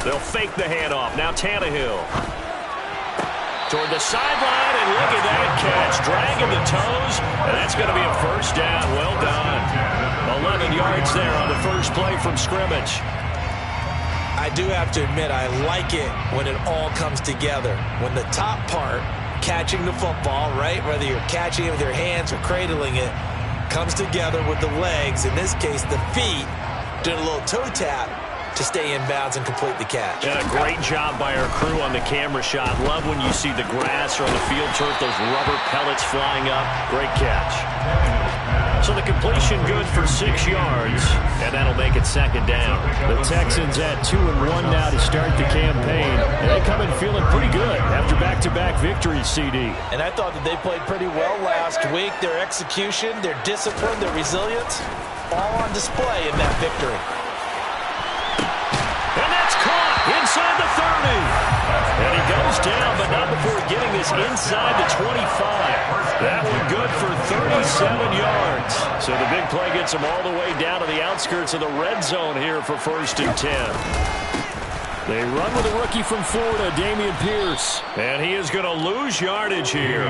They'll fake the handoff. Now Tannehill. Toward the sideline, and look at that catch. Dragging the toes, and that's going to be a first down. Well done. 11 yards there on the first play from scrimmage. I do have to admit, I like it when it all comes together. When the top part, catching the football, right, whether you're catching it with your hands or cradling it, comes together with the legs, in this case the feet, doing a little toe tap to stay in bounds and complete the catch. And a great job by our crew on the camera shot. Love when you see the grass or on the field turf, those rubber pellets flying up. Great catch. So the completion good for 6 yards, and that'll make it second down. The Texans at 2-1 now to start the campaign, and they come in feeling pretty good after back-to-back victories, CD. And I thought that they played pretty well last week. Their execution, their discipline, their resilience, all on display in that victory. And that's caught inside the 30. And he goes down, but not before getting this inside the 25. That one good for 37 yards. So the big play gets him all the way down to the outskirts of the red zone here for 1st and 10. They run with a rookie from Florida, Dameon Pierce. And he is going to lose yardage here.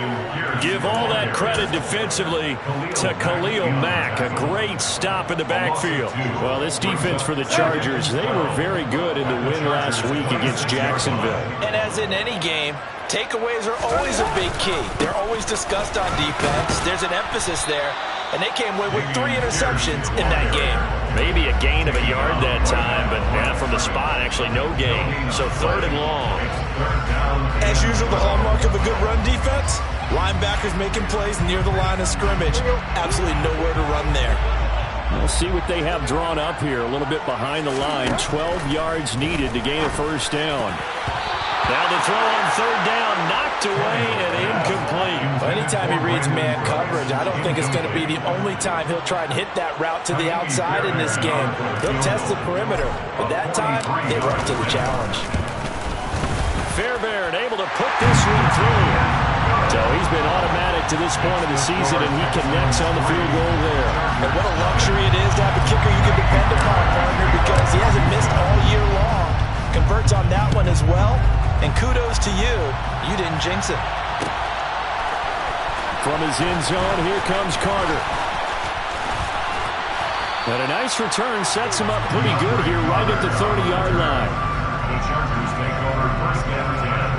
Give all that credit defensively to Khalil Mack. A great stop in the backfield. Well, this defense for the Chargers, they were very good in the win last week against Jacksonville. And as in any game, takeaways are always a big key. They're always discussed on defense. There's an emphasis there. And they came away with 3 interceptions in that game. Maybe a gain of a yard that time, but from the spot, actually no gain. So 3rd and long. As usual, the hallmark of a good run defense, linebackers making plays near the line of scrimmage. Absolutely nowhere to run there. We'll see what they have drawn up here. A little bit behind the line. 12 yards needed to gain a first down. Now the throw on 3rd down, knocked away and incomplete. Well, anytime he reads man coverage, I don't think it's going to be the only time he'll try and hit that route to the outside in this game. He'll test the perimeter, but that time, they were up to the challenge. Fairbairn able to put this one through. So he's been automatic to this point of the season, and he connects on the field goal there. And what a luxury it is to have a kicker you can depend upon, partner, because he hasn't missed all year long. Converts on that one as well. And kudos to you. You didn't jinx it. From his end zone, here comes Carter. And a nice return sets him up pretty good here right at the 30-yard line. The Chargers take over 1st and 10.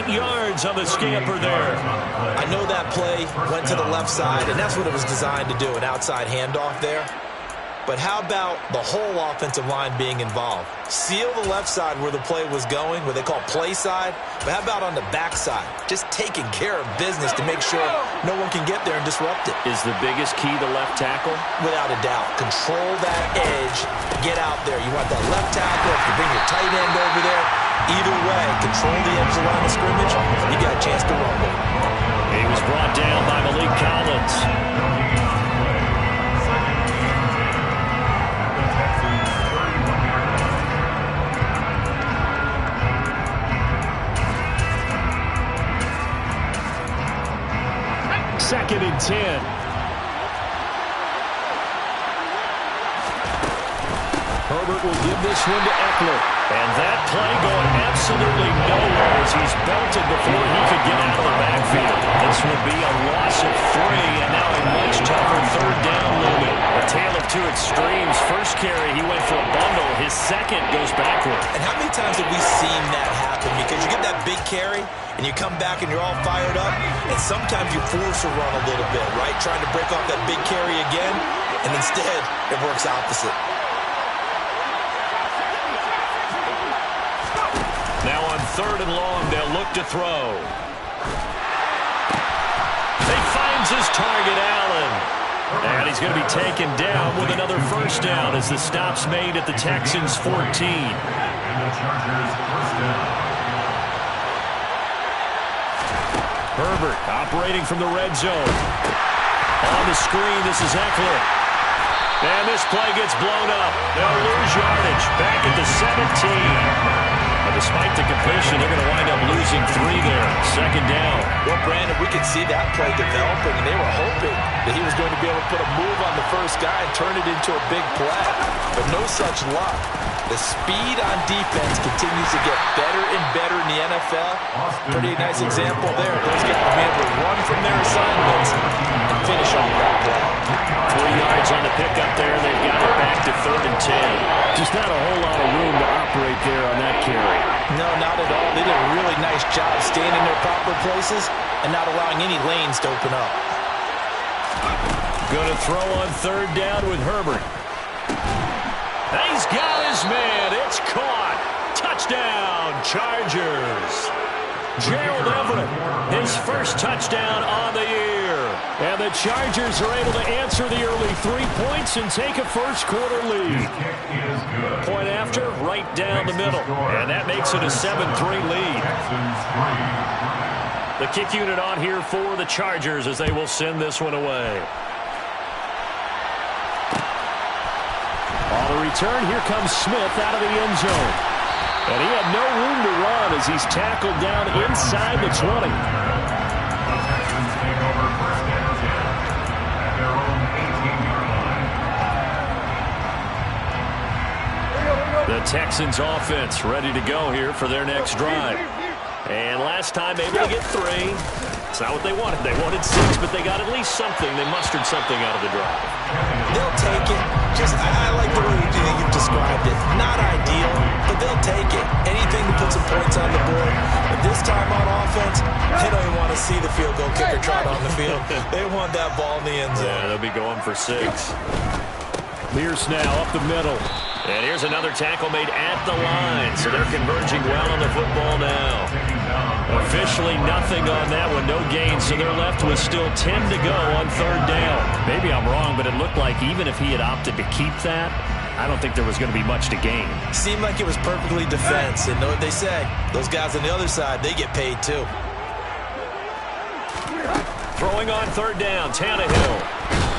Yards on the scamper there. I know that play went to the left side, and that's what it was designed to do, an outside handoff there. But how about the whole offensive line being involved? Seal the left side where the play was going, what they call play side. But how about on the back side? Just taking care of business to make sure no one can get there and disrupt it. Is the biggest key the left tackle? Without a doubt. Control that edge. Get out there. You want that left tackle. If you bring your tight end over there, either way, control the edge of the line of scrimmage. You got a chance to rumble. He was brought down by Malik Collins. Second and 10. Herbert will give this one to Eckler. And that play going absolutely nowhere as he's belted before he could get out of the backfield. This would be a loss of 3, and now a much tougher 3rd down looming. A tale of 2 extremes. First carry, he went for a bundle. His second goes backward. And how many times have we seen that happen? Because you get that big carry, and you come back and you're all fired up, and sometimes you force a run a little bit, right? Trying to break off that big carry again, and instead it works opposite. Now on 3rd and long. They'll look to throw. He finds his target, Allen. And he's going to be taken down with another first down as the stop's made at the Texans' 14. Herbert operating from the red zone. On the screen, this is Eckler. And this play gets blown up. They'll lose yardage back at the 17. But despite the completion, they're going to wind up losing 3 there. 2nd down. Well, Brandon, we could see that play developing, and they were hoping that he was going to be able to put a move on the first guy and turn it into a big play. But no such luck. The speed on defense continues to get better and better in the NFL. Pretty nice example there. Those guys will be able to run from their assignments and finish off that play. 3 yards on the pickup there. They've got it back to 3rd and 10. Just not a whole lot of room to operate there on that carry. No, not at all. They did a really nice job staying in their proper places and not allowing any lanes to open up. Going to throw on 3rd down with Herbert. He's got his man. It's caught. Touchdown, Chargers. Gerald Everett, his first touchdown on the year. And the Chargers are able to answer the early 3 points and take a first-quarter lead. Point after, right down the middle. And that makes it a 7-3 lead. The kick unit on here for the Chargers as they will send this one away. On the return, here comes Smith out of the end zone. And he had no room to run as he's tackled down inside the 20. The Texans offense ready to go here for their next drive. And last time able to get 3. It's not what they wanted. They wanted 6, but they got at least something. They mustered something out of the drive. They'll take it. I like the way you've described it. Not ideal, but they'll take it. Anything to put some points on the board. But this time on offense, they don't even want to see the field goal kicker trot on the field. They want that ball in the end zone. Yeah, they'll be going for 6. Pierce now up the middle. And here's another tackle made at the line. So they're converging well on the football now. Officially nothing on that one. No gain. So they're left with still 10 to go on 3rd down. Maybe I'm wrong, but it looked like even if he had opted to keep that, I don't think there was going to be much to gain. Seemed like it was perfectly defense. And know what they say. Those guys on the other side, they get paid too. Throwing on 3rd down, Tannehill.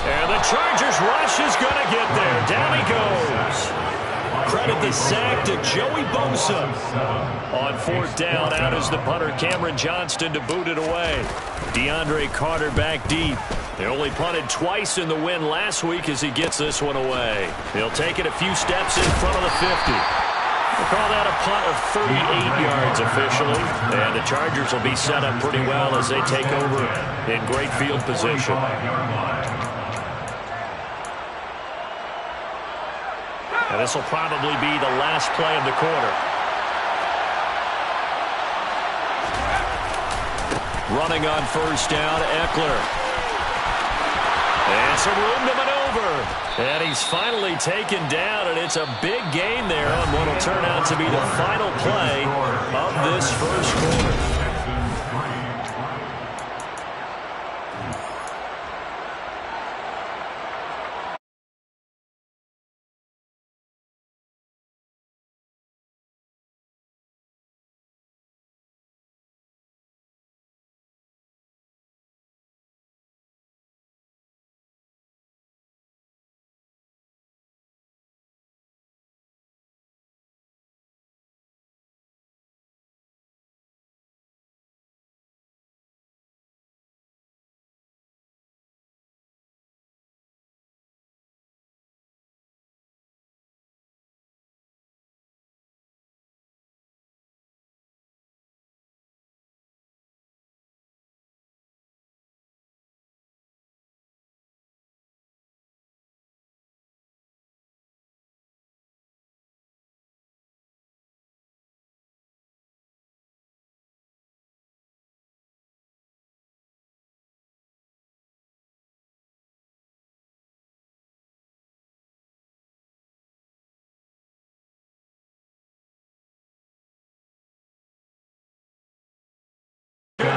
And the Chargers rush is going to get there. Down he goes. Credit the sack to Joey Bosa. On 4th down, out is the punter, Cameron Johnston, to boot it away. DeAndre Carter back deep. They only punted twice in the win last week as he gets this one away. He'll take it a few steps in front of the 50. We'll call that a punt of 38 yards officially. And the Chargers will be set up pretty well as they take over in great field position. And this will probably be the last play of the quarter. Running on 1st down, Eckler. And some room to maneuver. And he's finally taken down, and it's a big gain there on what will turn out to be the final play of this first quarter.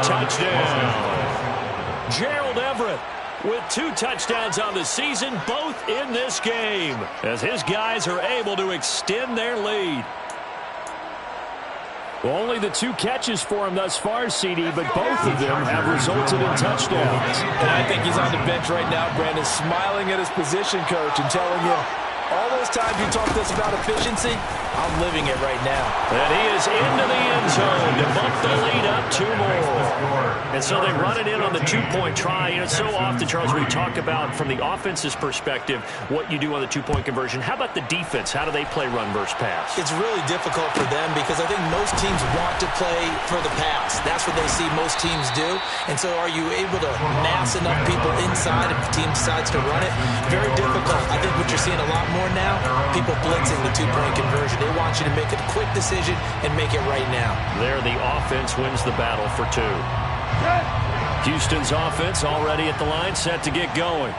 Touchdown. Gerald Everett with 2 touchdowns on the season, both in this game, as his guys are able to extend their lead. Well, only the 2 catches for him thus far, CD, but both of them have resulted in touchdowns. And I think he's on the bench right now, Brandon, smiling at his position coach and telling him, all those times you talk to us about efficiency, I'm living it right now. And he is into the end zone to bump the lead up 2 more. And so they run it in on the 2-point try. You know, so often, Charles, we talk about from the offense's perspective what you do on the 2-point conversion. How about the defense? How do they play run versus pass? It's really difficult for them because I think most teams want to play for the pass. That's what they see most teams do. And so are you able to mass enough people inside if the team decides to run it? Very difficult. I think what you're seeing a lot more now, people blitzing the 2-point conversion. They want you to make a quick decision and make it right now. There, the offense wins the battle for 2. Houston's offense already at the line, set to get going.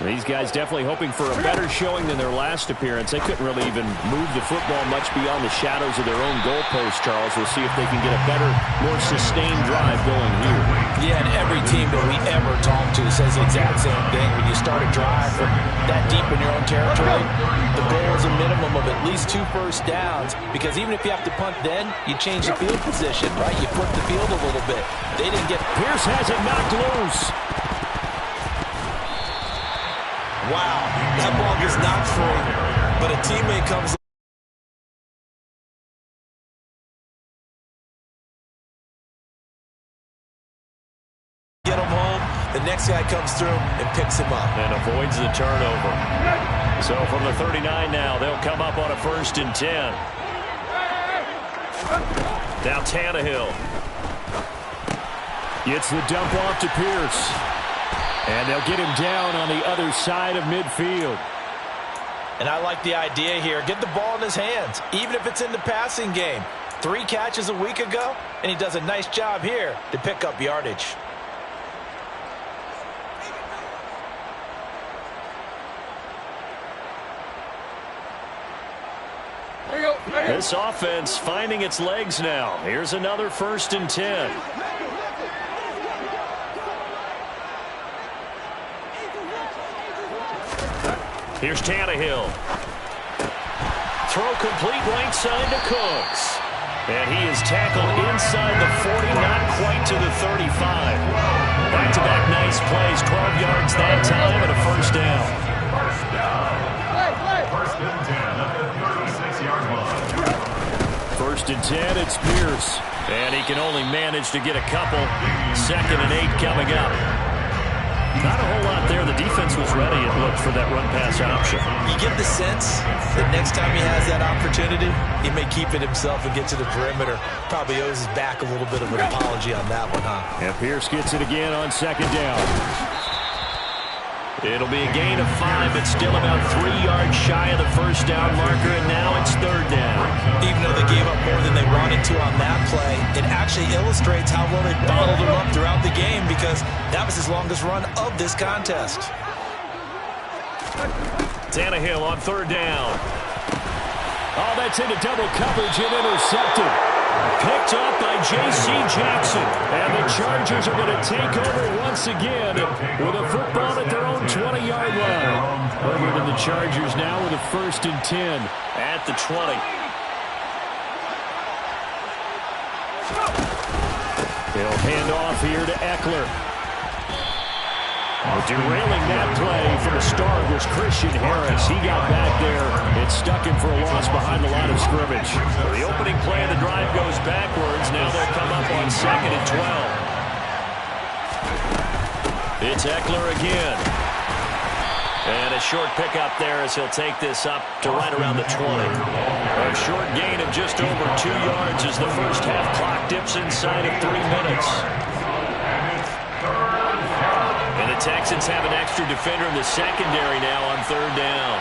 These guys definitely hoping for a better showing than their last appearance. They couldn't really even move the football much beyond the shadows of their own goalpost, Charles. We'll see if they can get a better, more sustained drive going here. Yeah, and every team that we ever talk to says the exact same thing. When you start a drive from that deep in your own territory, the goal is a minimum of at least 2 first downs, because even if you have to punt then, you change the field position, right? You flip the field a little bit. They didn't get... Pierce has it knocked loose. Wow, that ball gets knocked free, but a teammate comes get him home. The next guy comes through and picks him up. And avoids the turnover. So from the 39 now, they'll come up on a 1st and 10. Now Tannehill. Gets the dump off to Pierce. And they'll get him down on the other side of midfield. And I like the idea here. Get the ball in his hands, even if it's in the passing game. 3 catches a week ago, and he does a nice job here to pick up yardage. This offense finding its legs now. Here's another 1st and 10. Here's Tannehill. Throw complete right side to Cooks. And he is tackled inside the 40, not quite to the 35. Back-to-back nice plays, 12 yards that time and a 1st down. First and 10, it's Pierce. And he can only manage to get a couple. 2nd and 8 coming up. Not a whole lot there. The defense was ready, it looked, for that run-pass option. You get the sense that next time he has that opportunity, he may keep it himself and get to the perimeter. Probably owes his back a little bit of an apology on that one, huh? And Pierce gets it again on 2nd down. It'll be a gain of 5, but still about 3 yards shy of the 1st down marker, and now it's 3rd down. Even though they gave up more than they wanted to on that play, it actually illustrates how well they bottled him up throughout the game, because that was his longest run of this contest. Tannehill on 3rd down. Oh, that's into double coverage and intercepted. Picked up by J.C. Jackson. And the Chargers are going to take over once again with a football at their own 20-yard line. Herbert and the Chargers now with a 1st and 10. At the 20. They'll hand off here to Eckler. Derailing that play from the start was Christian Harris. He got back there. It stuck him for a loss behind the line of scrimmage. The opening play of the drive goes backwards. Now they'll come up on 2nd and 12. It's Eckler again. And a short pickup there as he'll take this up to right around the 20. A short gain of just over 2 yards as the first half clock dips inside of 3 minutes. And the Texans have an extra defender in the secondary now on 3rd down.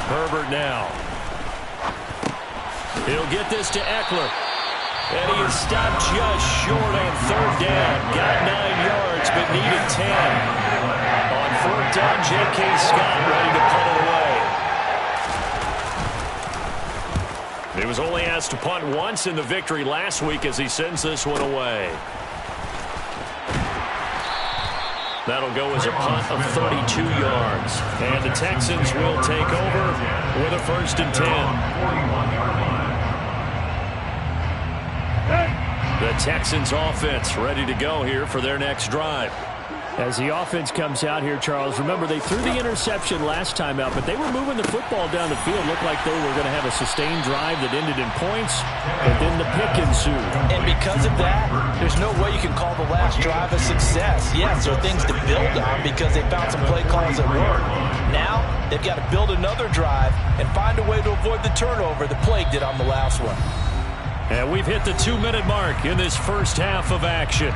Herbert now. He'll get this to Eckler. And he is stopped just short on 3rd down. Got 9 yards, but needed 10. On 4th down, J.K. Scott ready to pull it away. He was only asked to punt once in the victory last week as he sends this one away. That'll go as a punt of 32 yards. And the Texans will take over with a 1st and 10. The Texans offense ready to go here for their next drive. As the offense comes out here, Charles, remember they threw the interception last time out, but they were moving the football down the field. Looked like they were going to have a sustained drive that ended in points, but then the pick ensued. And because of that, there's no way you can call the last drive a success. Yes, there are things to build on because they found some play calls that work. Now, they've got to build another drive and find a way to avoid the turnover the Plague did on the last one. And we've hit the 2-minute mark in this first half of action.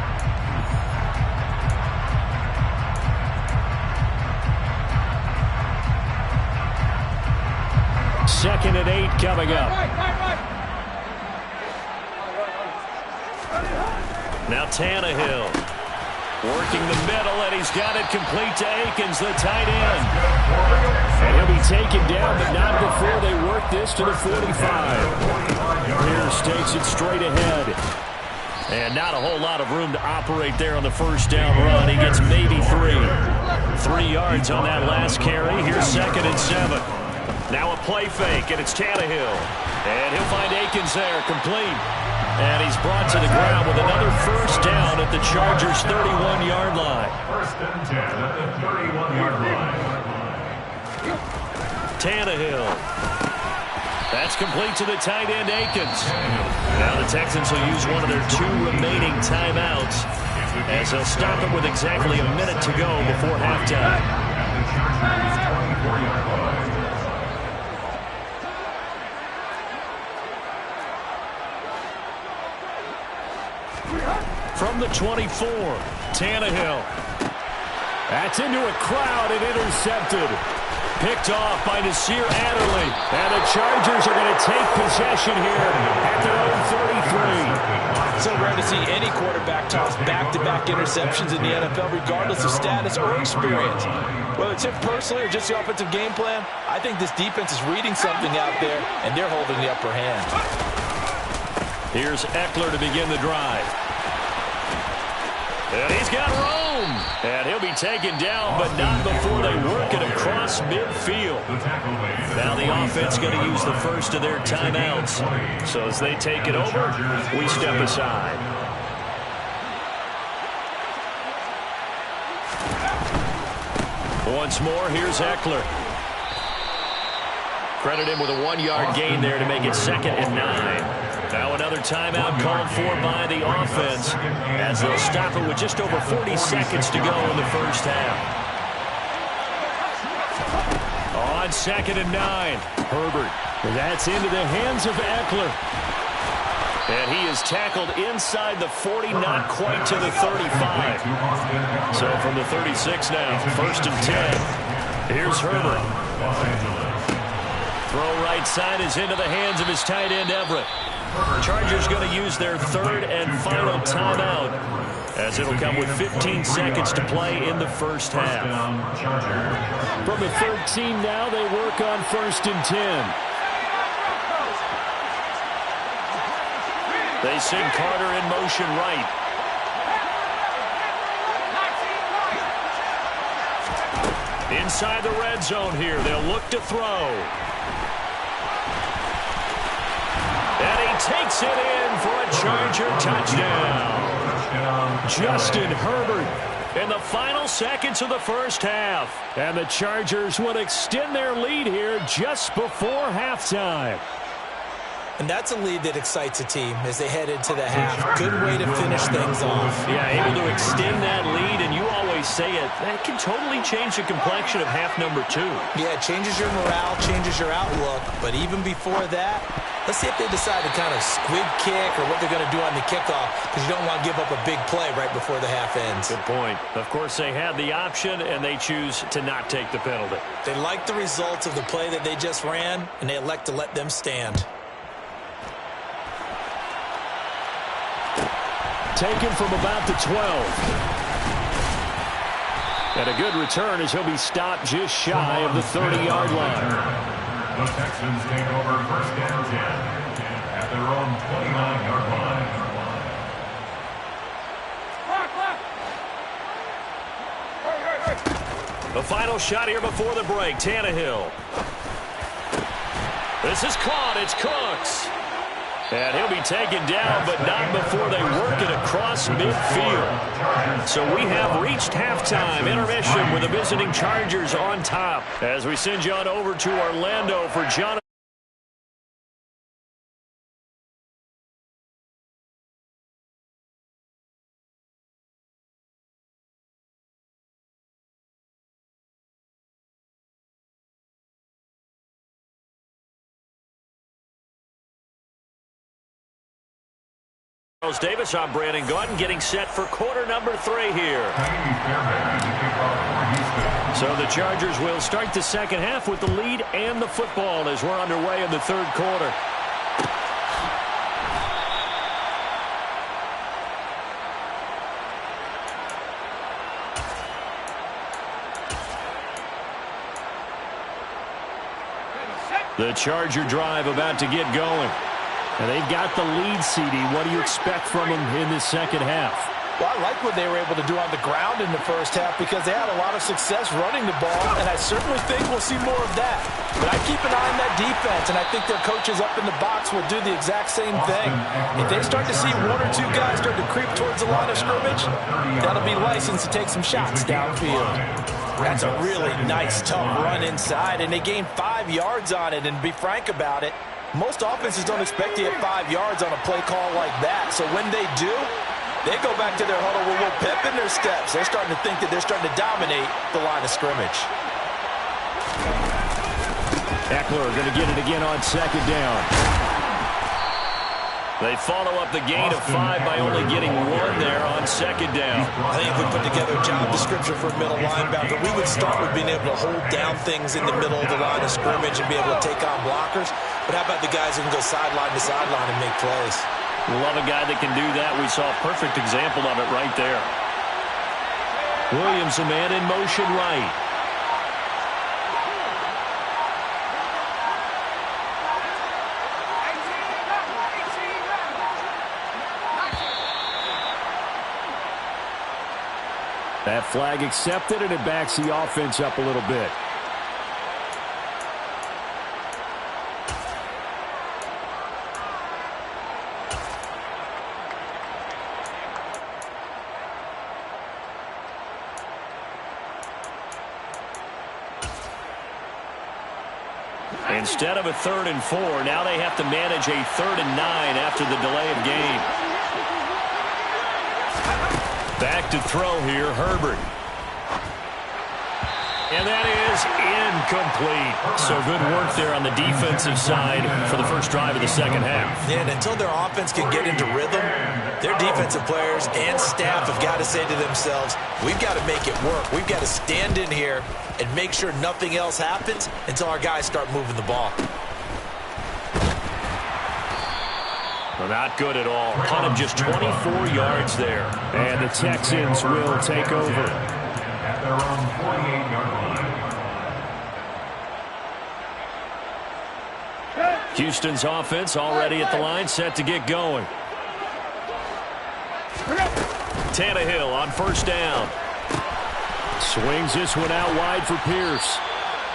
Second and 8 coming up. Now Tannehill working the middle, and he's got it complete to Akins, the tight end. And he'll be taken down, but not before they work this to the 45. Pierce takes it straight ahead. And not a whole lot of room to operate there on the first down run. He gets maybe 3. 3 yards on that last carry. Here's 2nd and 7. Now a play fake, and it's Tannehill. And he'll find Akins there, complete. And he's brought to the ground with another first down at the Chargers' 31-yard line. 1st and 10 at the 31-yard line. Tannehill. That's complete to the tight end, Akins. Now the Texans will use one of their 2 remaining timeouts as they'll stop it with exactly a minute to go before halftime. From the 24, Tannehill. That's into a crowd and intercepted. Picked off by Nasir Adderley. And the Chargers are going to take possession here at their own 33. So rare to see any quarterback toss back-to-back interceptions in the NFL, regardless of status or experience. Whether it's him personally or just the offensive game plan, I think this defense is reading something out there, and they're holding the upper hand. Here's Eckler to begin the drive. And he's got room. And he'll be taken down, but not before they work it across midfield. Now the offense going to use the first of their timeouts. So as they take it over, we step aside. Once more, here's Eckler. Credit him with a 1-yard gain there to make it 2nd and 9. Now another timeout called for by the offense as they'll stop it with just over 40 seconds to go in the first half. On 2nd and 9, Herbert. That's into the hands of Eckler. And he is tackled inside the 40, not quite to the 35. So from the 36 now, 1st and 10. Here's Herbert. Throw right side is into the hands of his tight end, Everett. Chargers going to use their 3rd and final timeout as it'll come with 15 seconds to play in the first half. From the 13 now, they work on 1st and 10. They send Carter in motion right. Inside the red zone here, they'll look to throw. And he takes it in for a Charger touchdown. Justin Herbert in the final seconds of the first half. And the Chargers will extend their lead here just before halftime. And that's a lead that excites a team as they head into the half. Good way to finish things off. Yeah, able to extend that lead, and you always say it, that can totally change the complexion of half number 2. Yeah, it changes your morale, changes your outlook. But even before that, let's see if they decide to kind of squib kick or what they're going to do on the kickoff, because you don't want to give up a big play right before the half ends. Good point. Of course, they had the option, and they choose to not take the penalty. They like the results of the play that they just ran, and they elect to let them stand. Taken from about the 12. And a good return as he'll be stopped just shy of the 30-yard line. The Texans take over 1st and 10. their own 29-yard line. The final shot here before the break. Tannehill. This is caught. It's Cooks. And he'll be taken down, but not before they work it across midfield. So we have reached halftime intermission with the visiting Chargers on top. As we send you on over to Orlando for Jonathan. Charles Davis, I'm Brandon Gaudin, getting set for quarter number 3 here. So the Chargers will start the second half with the lead and the football as we're underway in the third quarter. The Charger drive about to get going. And they've got the lead, CD. What do you expect from them in this second half? Well, I like what they were able to do on the ground in the first half because they had a lot of success running the ball, and I certainly think we'll see more of that. But I keep an eye on that defense, and I think their coaches up in the box will do the exact same thing. If they start to see 1 or 2 guys start to creep towards the line of scrimmage, that'll be licensed to take some shots downfield. That's a really nice, tough run inside, and they gained 5 yards on it, and to be frank about it, most offenses don't expect to get 5 yards on a play call like that. So when they do, they go back to their huddle with a little pep in their steps. They're starting to think that they're starting to dominate the line of scrimmage. Eckler going to get it again on second down. They follow up the gain of 5 by only getting 1 there on second down. I think if we put together a job description for a middle linebacker, we would start with being able to hold down things in the middle of the line of scrimmage and be able to take on blockers. But how about the guys who can go sideline to sideline and make plays? Love a guy that can do that. We saw a perfect example of it right there. Williams, a man in motion right. That flag accepted, and it backs the offense up a little bit. Instead of a 3rd and 4, now they have to manage a 3rd and 9 after the delay of game. Back to throw here, Herbert. And that is incomplete. So good work there on the defensive side for the first drive of the second half. Yeah, and until their offense can get into rhythm, their defensive players and staff have got to say to themselves, we've got to make it work. We've got to stand in here and make sure nothing else happens until our guys start moving the ball. Well, not good at all. Punt of just 24 yards there. And the Texans will take over. At their own 48-yard line. Houston's offense already at the line, set to get going. Tannehill on first down. Swings this one out wide for Pierce.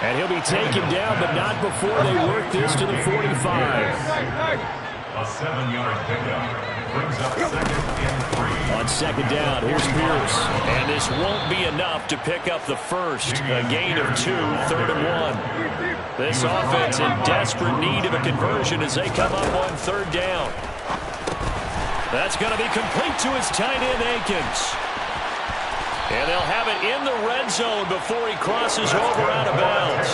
And he'll be taken down, but not before they work this to the 45. A 7-yard pickup brings up 2nd and 3. On second down, here's Pierce. And this won't be enough to pick up the first. A gain of 2, 3rd and 1. This offense in desperate need of a conversion as they come up on 3rd down. That's going to be complete to his tight end, Akins. And they'll have it in the red zone before he crosses over out of bounds.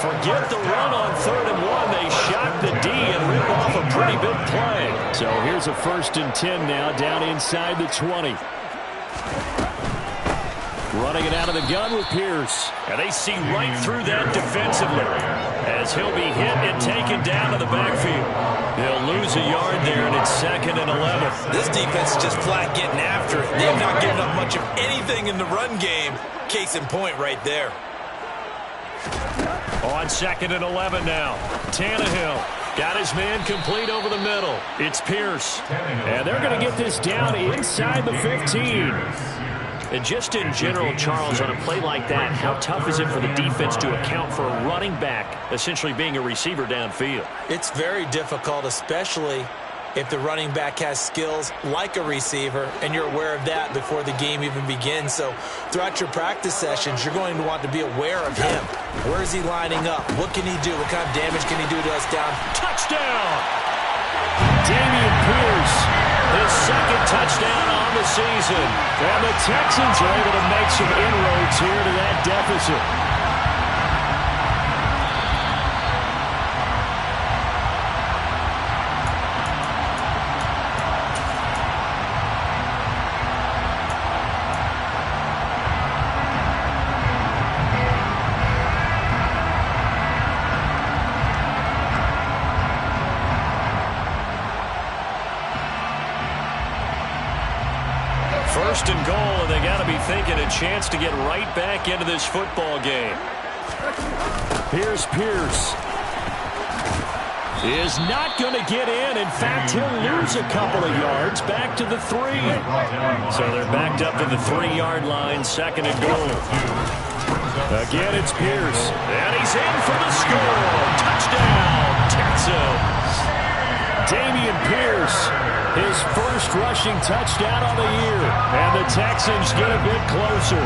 Forget the run on 3rd and 1. They shock the D and rip off a pretty big play. So here's a 1st and 10 now down inside the 20. Running it out of the gun with Pierce. And they see right through that defensively as he'll be hit and taken down to the backfield. They'll lose a yard there, and it's 2nd and 11. This defense is just flat getting after it. They have not given up much of anything in the run game. Case in point right there. On 2nd and 11 now. Tannehill Got his man complete over the middle. It's Pierce. And they're going to get this down inside the 15. And just in general, Charles, on a play like that, how tough is it for the defense to account for a running back essentially being a receiver downfield? It's very difficult, especially if the running back has skills like a receiver, and you're aware of that before the game even begins. So throughout your practice sessions, you're going to want to be aware of him. Where is he lining up? What can he do? What kind of damage can he do to us down? Touchdown! Dameon Pierce, his second touchdown on the season. And the Texans are able to make some inroads here to that deficit. First and goal, and they got to be thinking a chance to get right back into this football game. Here's Pierce. Is not going to get in. In fact, he'll lose a couple of yards back to the 3. So they're backed up to the 3-yard line, second and goal. Again, it's Pierce. And he's in for the score. Touchdown, Texans. Dameon Pierce, his first rushing touchdown on the year. And the Texans get a bit closer.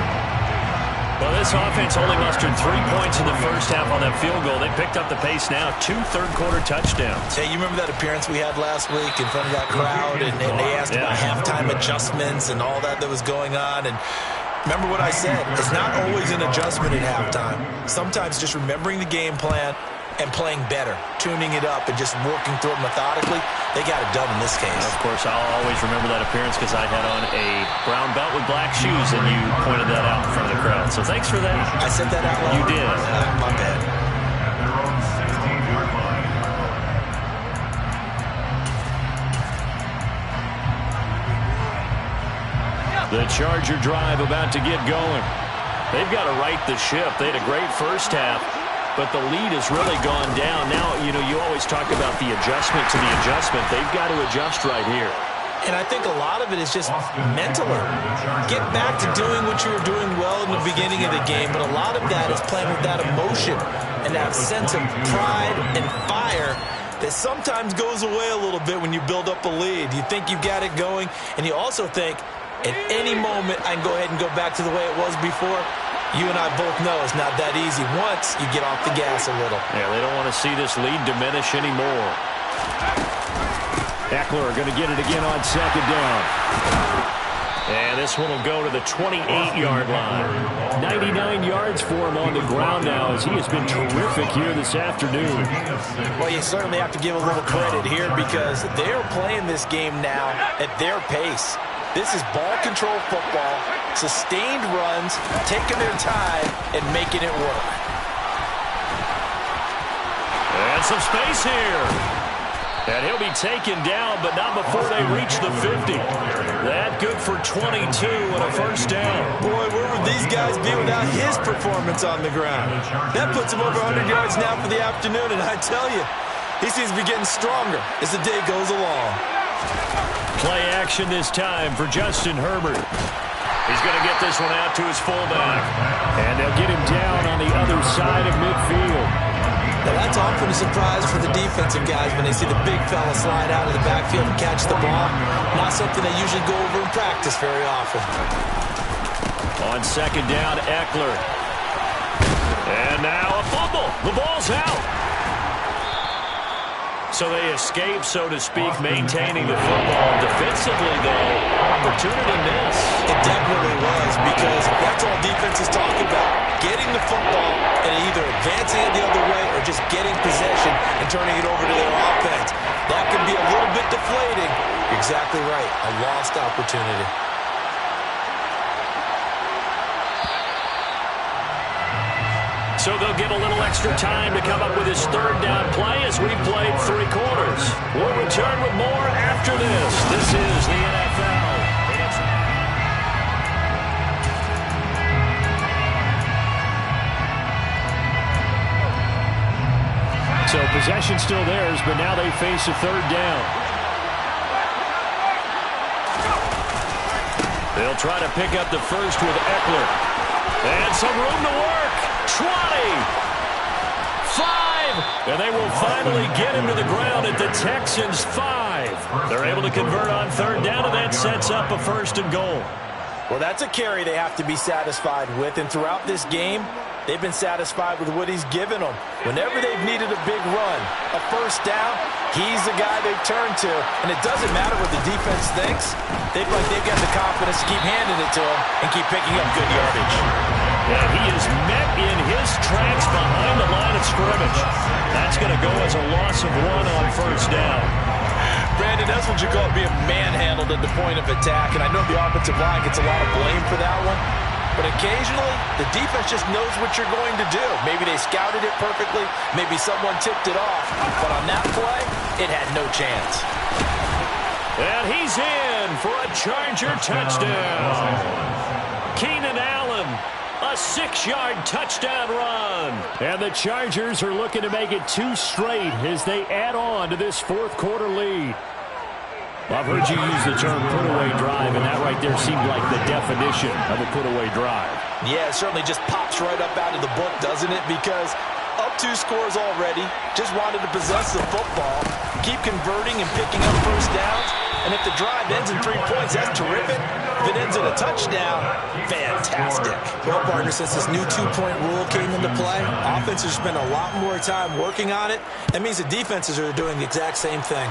Well, this offense only mustered 3 points in the first half on that field goal. They picked up the pace now, 2 third-quarter touchdowns. Hey, you remember that appearance we had last week in front of that crowd, and they asked about halftime adjustments and all that was going on, and remember what I said, it's not always an adjustment at halftime. Sometimes just remembering the game plan and playing better, tuning it up and just working through it methodically, they got it done in this case. Of course, I'll always remember that appearance because I had on a brown belt with black shoes, and you pointed that out in front of the crowd. So thanks for that. I said that out loud? You did. My bad. The Charger drive about to get going. They've got to right the ship. They had a great first half, but the lead has really gone down. Now, you always talk about the adjustment to the adjustment. They've got to adjust right here. And I think a lot of it is just mentally. Get back to doing what you were doing well in the beginning of the game, but a lot of that is playing with that emotion and that sense of pride and fire that sometimes goes away a little bit when you build up a lead. You think you've got it going, and you also think, at any moment, I can go ahead and go back to the way it was before. You and I both know it's not that easy once you get off the gas a little. Yeah, they don't want to see this lead diminish anymore. Eckler going to get it again on second down. And this one will go to the 28-yard line. 99 yards for him on the ground now, as he has been terrific here this afternoon. Well, you certainly have to give a little credit here because they're playing this game now at their pace. This is ball control football, sustained runs, taking their time, and making it work. And some space here. And he'll be taken down, but not before they reach the 50. That good for 22 and a first down. Boy, where would these guys be without his performance on the ground? That puts him over 100 yards now for the afternoon, and I tell you, he seems to be getting stronger as the day goes along. Play action this time for Justin Herbert. He's going to get this one out to his fullback. And they'll get him down on the other side of midfield. Now that's often a surprise for the defensive guys when they see the big fella slide out of the backfield and catch the ball. Not something they usually go over in practice very often. On second down, Eckler. And now a fumble. The ball's out. So they escape, so to speak, maintaining the football. Defensively, though, opportunity miss. It definitely was, because that's all defense is talking about. Getting the football and either advancing it the other way or just getting possession and turning it over to their offense. That can be a little bit deflating. You're exactly right. A lost opportunity. So they'll get a little extra time to come up with his third down play as we've played 3 quarters. We'll return with more after this. This is the NFL. So possession's still theirs, but now they face a third down. They'll try to pick up the first with Eckler. And some room to work. 20. 5. And they will finally get him to the ground at the Texans' 5. They're able to convert on third down, and that sets up a first and goal. Well, that's a carry they have to be satisfied with. And throughout this game, they've been satisfied with what he's given them. Whenever they've needed a big run, a first down, he's the guy they turn to. And it doesn't matter what the defense thinks. They've got the confidence to keep handing it to him and keep picking up good yardage. And he is met in his tracks behind the line of scrimmage. That's going to go as a loss of 1 on first down. Brandon, that's what you call being manhandled at the point of attack. And I know the offensive line gets a lot of blame for that one. But occasionally, the defense just knows what you're going to do. Maybe they scouted it perfectly. Maybe someone tipped it off. But on that play, it had no chance. And he's in for a Charger touchdown. Keenan Allen, a 6-yard touchdown run. And the Chargers are looking to make it 2 straight as they add on to this fourth quarter lead. I've heard you use the term put-away drive, and that right there seemed like the definition of a put-away drive. Yeah, it certainly just pops right up out of the book, doesn't it? Because up 2 scores already, just wanted to possess the football, keep converting and picking up first downs. And if the drive ends in 3 points, that's terrific. If it ends in a touchdown, fantastic. Well, partner, since this new 2-point rule came into play, offenses spend a lot more time working on it. That means the defenses are doing the exact same thing.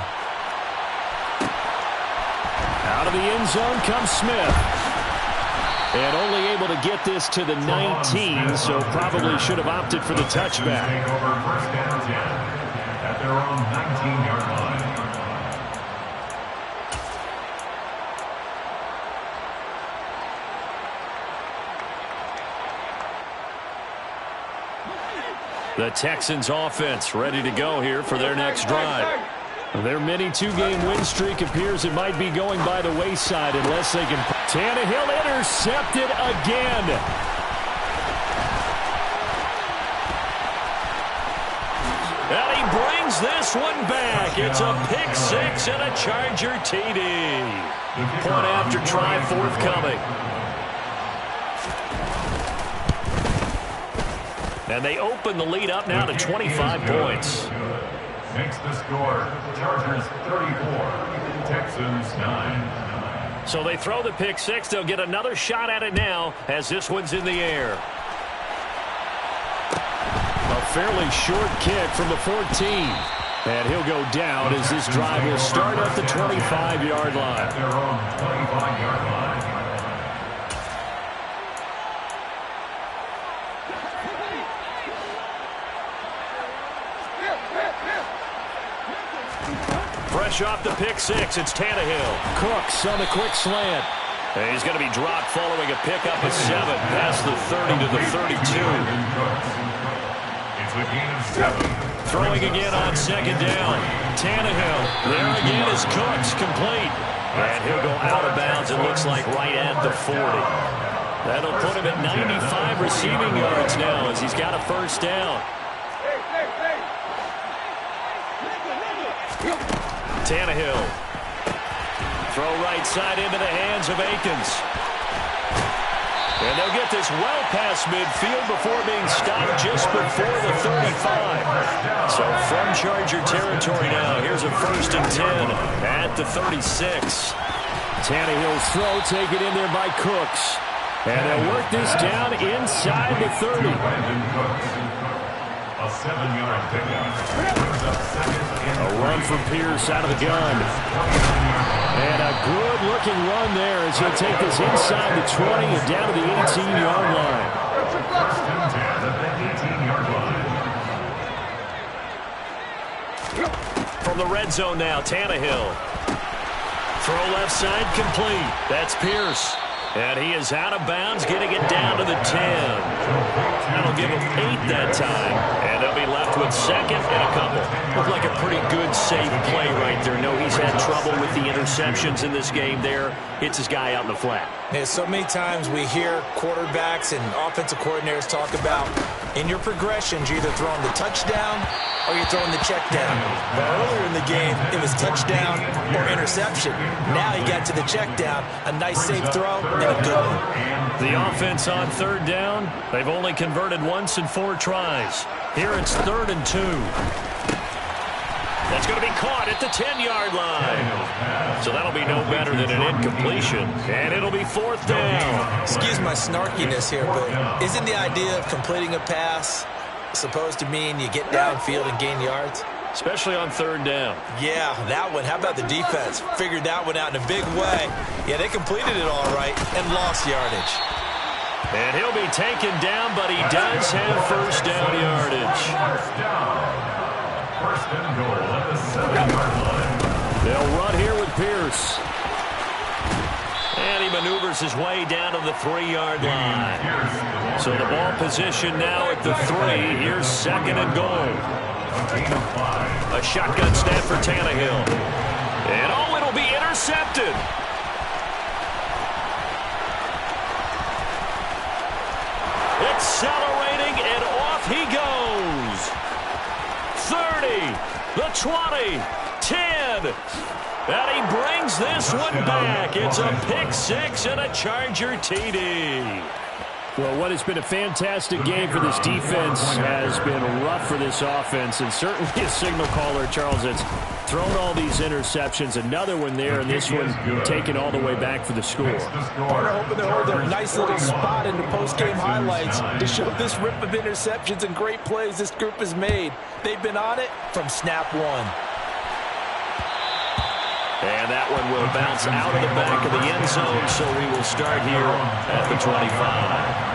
Out of the end zone comes Smith. And only able to get this to the 19, so probably should have opted for the touchback. Over first down 10 at their own 19-yard line. The Texans offense ready to go here for their next drive. Their mini 2-game win streak appears it might be going by the wayside unless they can. Tannehill intercepted again. And he brings this one back. It's a pick 6 and a Charger TD. Point after try forthcoming. And they open the lead up now to 25 points. Makes the score Chargers 34, Texans 9. So they throw the pick 6. They'll get another shot at it now as this one's in the air. A fairly short kick from the 14. And he'll go down as this drive will start at the 25-yard line. At their own 25-yard line. Fresh off the pick 6, it's Tannehill. Cooks on the quick slant. And he's going to be dropped following a pickup of 7 past the 30 to the 32. It's a gain of 7. Throwing again on second down. Tannehill. There again is Cooks, complete. And he'll go out of bounds, it looks like right at the 40. That'll put him at 95 receiving yards now as he's got a first down. Tannehill. Throw right side into the hands of Akins. And they'll get this well past midfield before being stopped just before the 35. So from Charger territory now, here's a 1st and 10 at the 36. Tannehill's throw taken in there by Cooks. And they'll work this down inside the 30. A 7-yard pickup. A run from Pierce out of the gun. And a good-looking run there as he'll take this inside the 20 and down to the 18-yard line. From the red zone now, Tannehill. Throw left side complete. That's Pierce. And he is out of bounds, getting it down to the 10. That'll give him 8 that time. And they'll be left with 2nd and a couple. Looked like a pretty good, safe play right there. No, he's had trouble with the interceptions in this game there. Hits his guy out in the flat. Yeah, so many times we hear quarterbacks and offensive coordinators talk about in your progressions, you're either throwing the touchdown or you're throwing the check down. But earlier in the game, it was touchdown or interception. Now he got to the check down, a nice safe throw, and a good one. The offense on 3rd down, they've only converted once in 4 tries. Here it's 3rd and 2. That's going to be caught at the 10-yard line. So that'll be no better than an incompletion. And it'll be 4th down. Excuse my snarkiness here, but isn't the idea of completing a pass supposed to mean you get downfield and gain yards? Especially on 3rd down. Yeah, that one. How about the defense? Figured that one out in a big way. Yeah, they completed it all right and lost yardage. And he'll be taken down, but he does have 1st down yardage. First and goal at the 7-yard line. They'll run here with Pierce. And he maneuvers his way down to the 3-yard line. So the ball position now at the 3. Here's 2nd and goal. A shotgun snap for Tannehill. And oh, it'll be intercepted. Accelerating, and off he goes. 30, the 20, 10. And he brings this one back. It's a pick 6 and a Charger TD. Well, what has been a fantastic game for this defense has been rough for this offense, and certainly a signal caller, Charles, that's thrown all these interceptions. Another one there, and this one taken all the way back for the score. We're hoping to hold a nice little spot in the post-game highlights to show this rip of interceptions and great plays this group has made. They've been on it from snap 1. And that one will bounce out of the back of the end zone, so we will start here at the 25.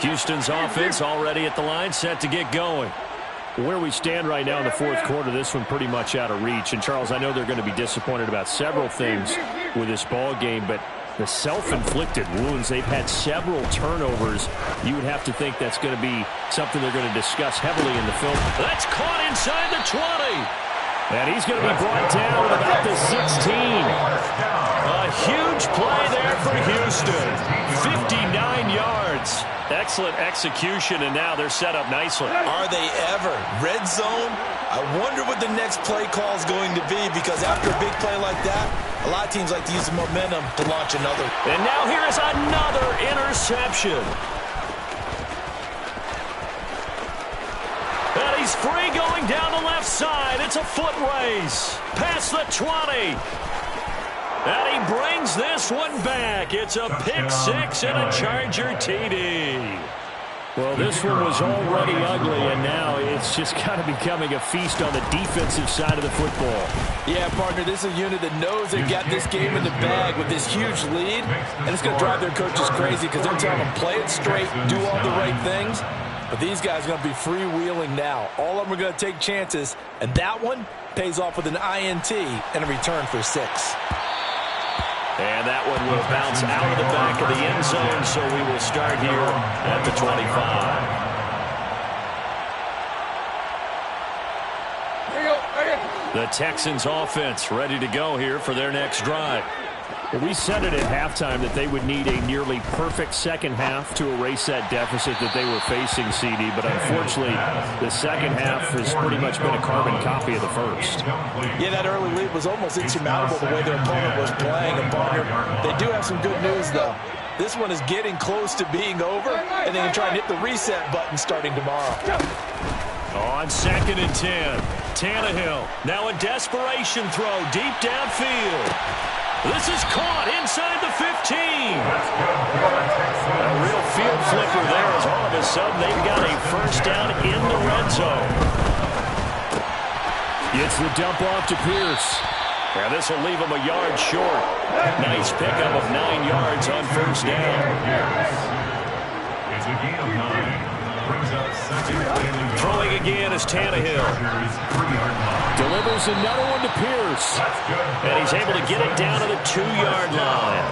Houston's offense already at the line, set to get going. Where we stand right now in the 4th quarter, this one pretty much out of reach. And, Charles, I know they're going to be disappointed about several things with this ball game, but the self-inflicted wounds, they've had several turnovers. You would have to think that's going to be something they're going to discuss heavily in the film. That's caught inside the 20. And he's going to be brought down at about the 16. A huge play there for Houston. 59 yards. Excellent execution, and now they're set up nicely. Are they ever? Red zone? I wonder what the next play call is going to be, because after a big play like that, a lot of teams like to use the momentum to launch another. And now here is another interception. And he's free going down the left side. It's a foot race. Past the 20. And he brings this one back. It's a pick 6 and a Charger TD. Well, this one was already ugly, and now it's just kind of becoming a feast on the defensive side of the football. Yeah, partner, this is a unit that knows they've got this game in the bag with this huge lead, and it's going to drive their coaches crazy because they're telling them play it straight, do all the right things. But these guys are going to be freewheeling now. All of them are going to take chances, and that one pays off with an INT and a return for 6. And that one will bounce out of the back of the end zone, so we will start here at the 25. The Texans offense ready to go here for their next drive. Well, we said it at halftime that they would need a nearly perfect second half to erase that deficit that they were facing, CD, but unfortunately the second half has pretty much been a carbon copy of the first. Yeah, that early lead was almost insurmountable the way their opponent was playing, and partner, they do have some good news though. This one is getting close to being over, and they can try and hit the reset button starting tomorrow. On 2nd and 10, Tannehill, now a desperation throw deep downfield. This is caught inside the 15. A real field flipper there as all of a sudden they've got a first down in the red zone. Gets the dump off to Pierce. Now this will leave him a yard short. Nice pickup of 9 yards on first down. It's a gain of 9. Throwing again is Tannehill. Delivers another one to Pierce. And he's able to get it down to the 2-yard line.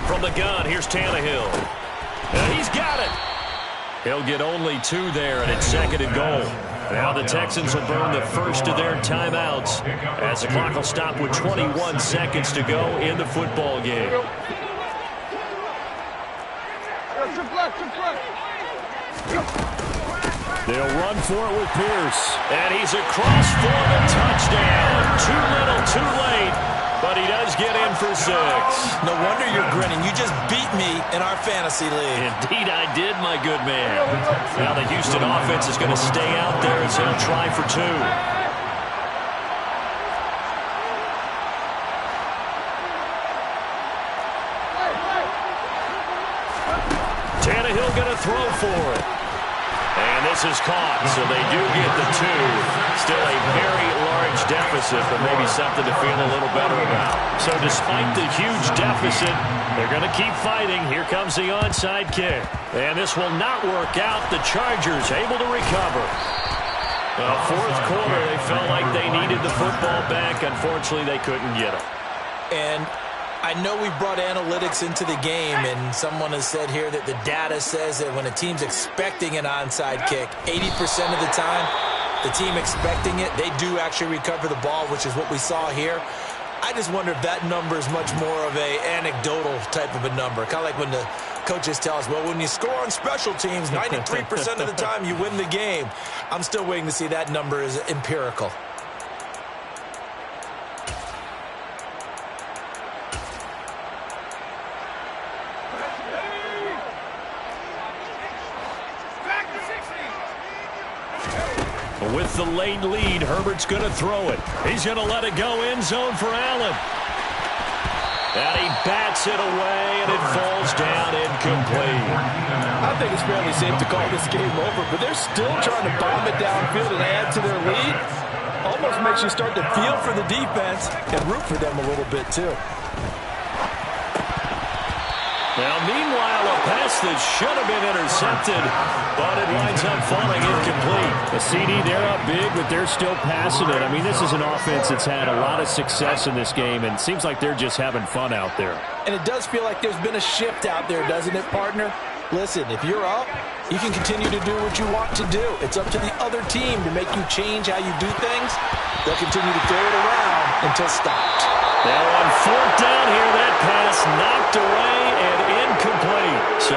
From the gun, here's Tannehill. And he's got it. He'll get only 2 there, and it's 2nd and goal. Now the Texans will burn the first of their timeouts as the clock will stop with 21 seconds to go in the football game. They'll run for it with Pierce. And he's across for the touchdown. Too little, too late. But he does get in for 6. No wonder you're grinning. You just beat me in our fantasy league. Indeed I did, my good man. Now the Houston offense is going to stay out there as he'll try for 2. Tannehill going to throw for it. And this is caught, so they do get the 2. Still a very large deficit, but maybe something to feel a little better about. So despite the huge deficit, they're going to keep fighting. Here comes the onside kick. And this will not work out. The Chargers able to recover. Fourth quarter, they felt like they needed the football back. Unfortunately, they couldn't get it. And I know we brought analytics into the game, and someone has said here that the data says that when a team's expecting an onside kick, 80% of the time, the team expecting it, they do actually recover the ball, which is what we saw here. I just wonder if that number is much more of a anecdotal type of a number. Kind of like when the coaches tell us, well, when you score on special teams, 93% of the time you win the game. I'm still waiting to see that number is empirical. With the late lead, Herbert's going to throw it. He's going to let it go end zone for Allen. And he bats it away, and it falls down incomplete. I think it's fairly safe to call this game over, but they're still trying to bomb it downfield and add to their lead. Almost makes you start to feel for the defense and root for them a little bit, too. Now, meanwhile, a pass that should have been intercepted, but it winds up falling incomplete. The CD, they're up big, but they're still passing it. I mean, this is an offense that's had a lot of success in this game, and it seems like they're just having fun out there. And it does feel like there's been a shift out there, doesn't it, partner? Listen, if you're up, you can continue to do what you want to do. It's up to the other team to make you change how you do things. They'll continue to throw it around until stopped. Now on 4th down here, that pass knocked away and incomplete. So